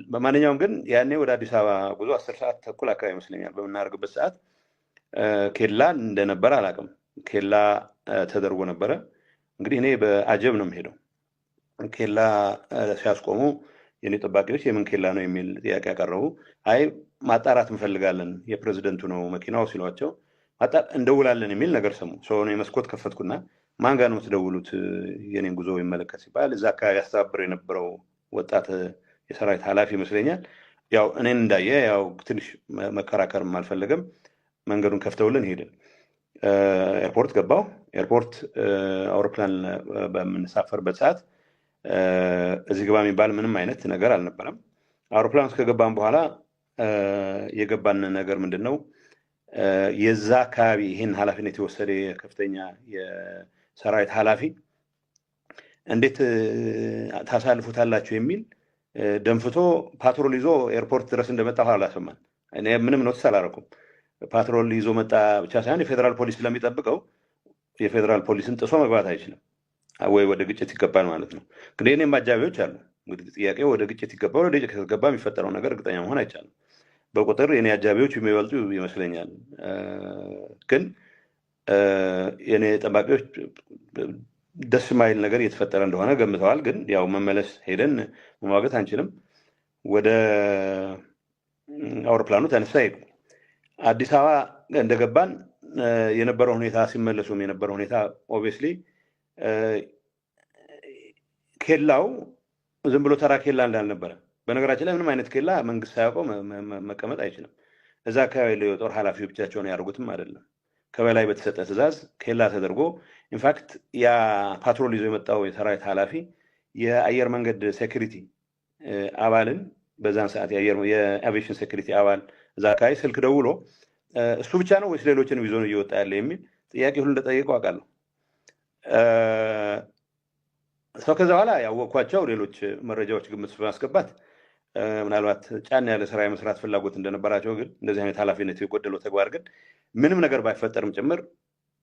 በማንኛውም ግን ያኔ ወደ አዲስ አበባ ጉዞ 10 ሰዓት ተኩል አካባቢ ይመስለኛል በምናደርግበት ሰዓት ኬላ እንደነበረ አላውቅም። ኬላ ተደርጎ ነበረ። እንግዲህ እኔ በአጀብ ነው የምሄደው። ኬላ ሲያስቆሙ የኔ ጠባቂዎች የምን ኬላ ነው የሚል ጥያቄ ያቀረቡ። አይ ማጣራት እንፈልጋለን የፕሬዝደንቱ ነው መኪናው ሲሏቸው እንደውላለን የሚል ነገር ሰሙ። ሰው ነው የመስኮት ከፈትኩና ማን ጋር ነው የምትደውሉት የኔን ጉዞ ይመለከት ሲባል እዛ አካባቢ ያስተባብር የነበረው ወጣት የሰራዊት ኃላፊ ይመስለኛል። ያው እኔን እንዳየ ያው ትንሽ መከራከርም አልፈለገም። መንገዱን ከፍተውልን ሄድን። ኤርፖርት ገባው። ኤርፖርት አውሮፕላን በምንሳፈርበት ሰዓት እዚህ ግባ የሚባል ምንም አይነት ነገር አልነበረም። አውሮፕላን ውስጥ ከገባን በኋላ የገባን ነገር ምንድነው? የዛ አካባቢ ይህን ኃላፊነት የወሰደ ከፍተኛ የሰራዊት ኃላፊ እንዴት ታሳልፉታላችሁ የሚል ደንፍቶ ፓትሮል ይዞ ኤርፖርት ድረስ እንደመጣ አላሰማን። እኔ ምንም ኖትስ አላረኩም። ፓትሮል ይዞ መጣ ብቻ ሳይሆን የፌደራል ፖሊስ ስለሚጠብቀው የፌደራል ፖሊስን ጥሶ መግባት አይችልም ወይ ወደ ግጭት ይገባል ማለት ነው። ግን እኔም አጃቢዎች አሉ። እንግዲህ ጥያቄው ወደ ግጭት ይገባል፣ ወደ ግጭት ከተገባ የሚፈጠረው ነገር እርግጠኛ መሆን አይቻልም። በቁጥር የኔ አጃቢዎች የሚበልጡ ይመስለኛል። ግን የኔ ጠባቂዎች ደስ ማይል ነገር እየተፈጠረ እንደሆነ ገምተዋል። ግን ያው መመለስ ሄደን መዋገት አንችልም። ወደ አውሮፕላኑ ተነሳ ሄዱ። አዲስ አበባ እንደገባን የነበረው ሁኔታ ሲመለሱም የነበረው ሁኔታ ኦብቪየስሊ ኬላው ዝም ብሎ ተራ ኬላ እንዳልነበረ። በነገራችን ላይ ምንም አይነት ኬላ መንግስት ሳያውቀው መቀመጥ አይችልም። እዛ አካባቢ ላይ የጦር ኃላፊዎች ብቻቸውን ያደርጉትም አይደለም። ከበላይ በተሰጠ ትዕዛዝ ኬላ ተደርጎ ኢንፋክት ያ ፓትሮል ይዞ የመጣው የሰራዊት ኃላፊ የአየር መንገድ ሴኩሪቲ አባልን በዛን ሰዓት የአቪዬሽን ሴኩሪቲ አባል እዛ አካባቢ ስልክ ደውሎ እሱ ብቻ ነው ወይስ ሌሎችንም ይዞ ነው እየወጣ ያለ የሚል ጥያቄ ሁሉ እንደጠየቀው አውቃለሁ። ሰው ከዛ በኋላ ያወቅኳቸው ሌሎች መረጃዎች ግምት በማስገባት ምናልባት ጫን ያለ ስራ የመስራት ፍላጎት እንደነበራቸው፣ ግን እንደዚህ አይነት ኃላፊነት የጎደለው ተግባር ግን ምንም ነገር ባይፈጠርም ጭምር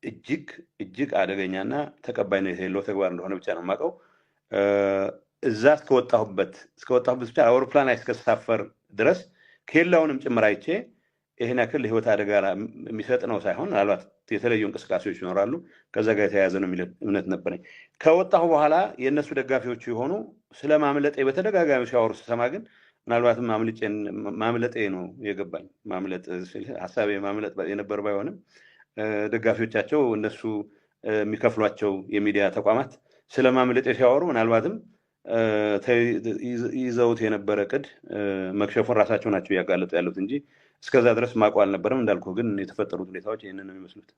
እጅግ አደገኛና ተቀባይነት የሌለው ተግባር እንደሆነ ብቻ ነው የማውቀው። እዛ እስከወጣሁበት ብቻ አውሮፕላን ላይ እስከተሳፈር ድረስ ኬላውንም ጭምር አይቼ ይሄን ያክል ህይወት አደጋ የሚሰጥ ነው ሳይሆን ምናልባት የተለዩ እንቅስቃሴዎች ይኖራሉ ከዛ ጋር የተያያዘ ነው የሚል እምነት ነበረኝ። ከወጣሁ በኋላ የእነሱ ደጋፊዎች የሆኑ ስለማምለጤ በተደጋጋሚ ሲያወሩ ስሰማ ግን ምናልባትም ማምለጤ ነው የገባኝ። ማምለጥ ሀሳቤ ማምለጥ የነበር ባይሆንም ደጋፊዎቻቸው እነሱ የሚከፍሏቸው የሚዲያ ተቋማት ስለማምለጤ ሲያወሩ ምናልባትም ይዘውት የነበረ ቅድ መክሸፉን ራሳቸው ናቸው እያጋለጡ ያሉት እንጂ እስከዛ ድረስ ማውቀው አልነበረም። እንዳልኩ ግን የተፈጠሩት ሁኔታዎች ይህንን ነው የሚመስሉት።